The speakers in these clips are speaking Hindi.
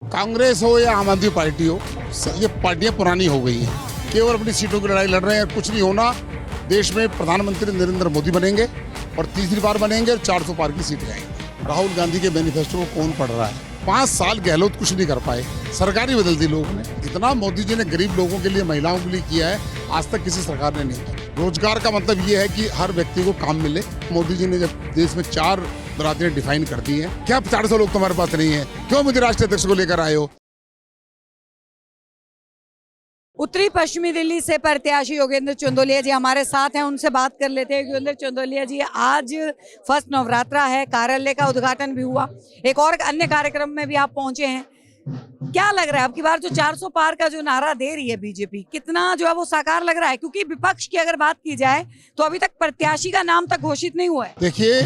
कांग्रेस हो या आम आदमी पार्टी हो, ये पार्टियां पुरानी हो गई हैं। केवल अपनी सीटों की लड़ाई लड़ रहे हैं, कुछ नहीं होना। देश में प्रधानमंत्री नरेंद्र मोदी बनेंगे और तीसरी बार बनेंगे और 400 पार की सीटें आएंगी। राहुल गांधी के मैनिफेस्टो को कौन पढ़ रहा है? 5 साल गहलोत कुछ नहीं कर पाए, सरकार ही बदल दी लोगों ने। जितना मोदी जी ने गरीब लोगों के लिए, महिलाओं के लिए किया है, आज तक किसी सरकार ने नहीं किया। रोजगार का मतलब ये है कि हर व्यक्ति को काम मिले। मोदी जी ने जब देश में 4 बरादरियां डिफाइन कर दी हैं, क्या 400 लोग तुम्हारे पास नहीं है? क्यों मुझे राष्ट्रीय अध्यक्ष को लेकर आए हो? उत्तरी पश्चिमी दिल्ली से प्रत्याशी योगेंद्र चंदोलिया जी हमारे साथ हैं, उनसे बात कर लेते हैं। योगेंद्र चंदोलिया जी, आज फर्स्ट नवरात्रा है, कार्यालय का उद्घाटन भी हुआ, एक और अन्य कार्यक्रम में भी आप पहुंचे हैं। क्या लग रहा है आपकी बार जो 400 पार का जो नारा दे रही है बीजेपी, कितना जो है वो साकार लग रहा है? क्योंकि विपक्ष की अगर बात की जाए तो अभी तक प्रत्याशी का नाम तक घोषित नहीं हुआ है। देखिए,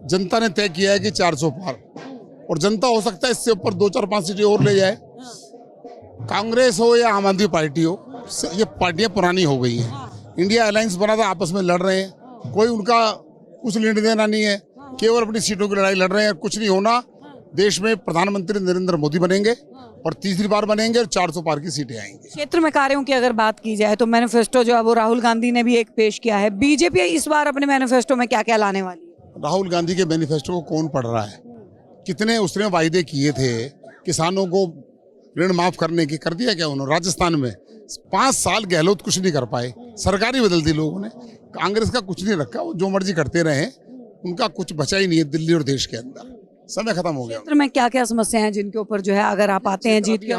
जनता ने तय किया है कि 400 पार, और जनता हो सकता है इससे ऊपर 2-4-5 सीटें और ले जाए। कांग्रेस हो या आम आदमी पार्टी हो, ये पार्टियां पुरानी हो गई हैं। इंडिया अलायंस बना था, आपस में लड़ रहे हैं, कोई उनका कुछ लेना देना नहीं है, केवल अपनी सीटों की लड़ाई लड़ रहे हैं। कुछ नहीं होना। देश में प्रधानमंत्री नरेंद्र मोदी बनेंगे और तीसरी बार बनेंगे और 400 पार की सीटें आएंगी। क्षेत्र में कार्यों की अगर बात की जाए तो मैनिफेस्टो जो है वो राहुल गांधी ने भी एक पेश किया है। बीजेपी इस बार अपने मैनिफेस्टो में क्या क्या लाने वाली है? राहुल गांधी के मैनिफेस्टो को कौन पढ़ रहा है? कितने उसने वायदे किए थे किसानों को ऋण माफ करने की, कर दिया क्या उन्होंने? राजस्थान में 5 साल गहलोत कुछ नहीं कर पाए, सरकार ही बदल दी लोगों ने। कांग्रेस का कुछ नहीं रखा, वो जो मर्जी करते रहे, उनका कुछ बचा ही नहीं है दिल्ली और देश के अंदर। समय खत्म हो गया। क्षेत्र में क्या क्या समस्या है जिनके ऊपर जो है अगर आप आते हैं जीत के?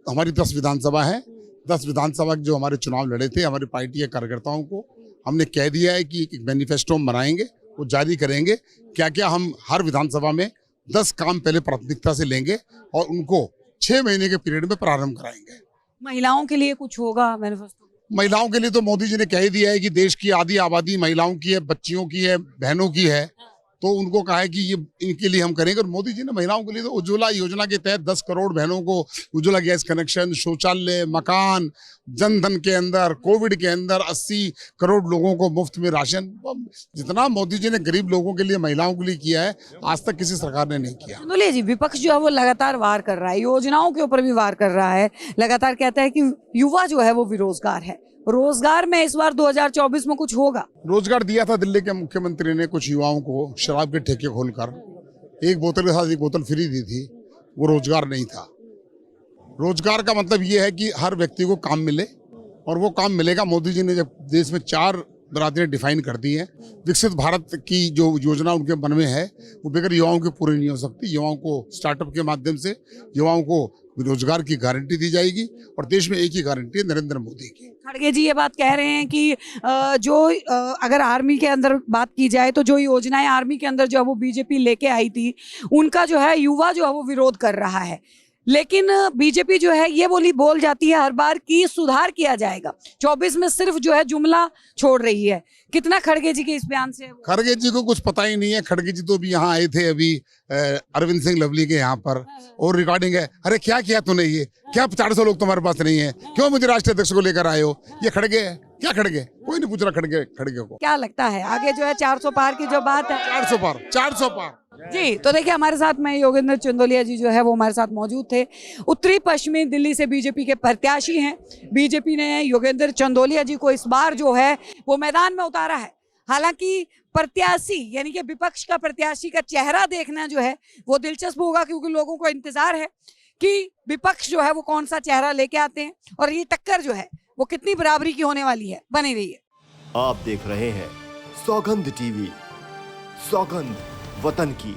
हमारी 10 विधानसभा है। 10 विधानसभा जो हमारे चुनाव लड़े थे, हमारी पार्टी के कार्यकर्ताओं को हमने कह दिया है कि एक मैनिफेस्टो हम बनाएंगे, वो जारी करेंगे। क्या क्या हम हर विधानसभा में 10 काम पहले प्राथमिकता से लेंगे और उनको 6 महीने के पीरियड में प्रारंभ कराएंगे। महिलाओं के लिए कुछ होगा मैनिफेस्टो? महिलाओं के लिए तो मोदी जी ने कह ही दिया है कि देश की आधी आबादी महिलाओं की है, बच्चियों की है, बहनों की है, तो उनको कहा है कि ये इनके लिए हम करेंगे। और मोदी जी ने महिलाओं के लिए तो उज्ज्वला योजना के तहत 10 करोड़ बहनों को उज्ज्वला गैस कनेक्शन, शौचालय, मकान, जन धन के अंदर, कोविड के अंदर 80 करोड़ लोगों को मुफ्त में राशन। जितना मोदी जी ने गरीब लोगों के लिए, महिलाओं के लिए किया है, आज तक किसी सरकार ने नहीं किया। चंदोलिया जी, विपक्ष जो है वो लगातार वार कर रहा है, योजनाओं के ऊपर भी वार कर रहा है, लगातार कहता है कि युवा जो है वो बेरोजगार है। रोजगार में इस बार 2024 में कुछ होगा? रोजगार दिया था दिल्ली के मुख्यमंत्री ने कुछ युवाओं को, शराब के ठेके खोलकर 1 बोतल के साथ 1 बोतल फ्री दी थी। वो रोजगार नहीं था। रोजगार का मतलब ये है कि हर व्यक्ति को काम मिले, और वो काम मिलेगा। मोदी जी ने जब देश में 4 बरादरियां डिफाइन कर दी हैं, विकसित भारत की जो योजना उनके मन में है, वो बगैर युवाओं के पूरी नहीं हो सकती। युवाओं को स्टार्टअप के माध्यम से युवाओं को रोजगार की गारंटी दी जाएगी, और देश में एक ही गारंटी है, नरेंद्र मोदी की। खड़गे जी ये बात कह रहे हैं कि अगर आर्मी के अंदर बात की जाए तो जो योजनाएं आर्मी के अंदर जो है वो बीजेपी लेके आई थी, उनका जो है युवा जो है वो विरोध कर रहा है। लेकिन बीजेपी जो है ये बोल जाती है हर बार कि सुधार किया जाएगा, 24 में सिर्फ जो है जुमला छोड़ रही है। कितना खड़गे जी के इस बयान से? खड़गे जी को कुछ पता ही नहीं है। खड़गे जी तो भी यहाँ आए थे अभी अरविंद सिंह लवली के यहाँ पर, और रिकॉर्डिंग है। अरे क्या किया तूने? ये क्या 400 लोग तुम्हारे पास नहीं है? क्यों मुझे राष्ट्रीय अध्यक्ष को लेकर आए हो? ये खड़गे है क्या? खड़गे कोई नहीं पूछ रहा। खड़गे को क्या लगता है आगे जो है 400 पार की जो बात है? 400 पार जी, तो देखिए हमारे साथ में योगेंद्र चंदोलिया जी जो है वो हमारे साथ मौजूद थे। उत्तरी पश्चिमी दिल्ली से बीजेपी के प्रत्याशी हैं। बीजेपी ने योगेंद्र चंदोलिया जी को इस बार जो है वो मैदान में उतारा है। हालांकि प्रत्याशी यानी कि विपक्ष का प्रत्याशी का चेहरा देखना जो है वो दिलचस्प होगा, क्योंकि लोगों को इंतजार है कि विपक्ष जो है वो कौन सा चेहरा लेके आते हैं, और ये टक्कर जो है वो कितनी बराबरी की होने वाली है। बने रहिए। आप देख रहे हैं सौगंध टीवी, सौगंध वतन की।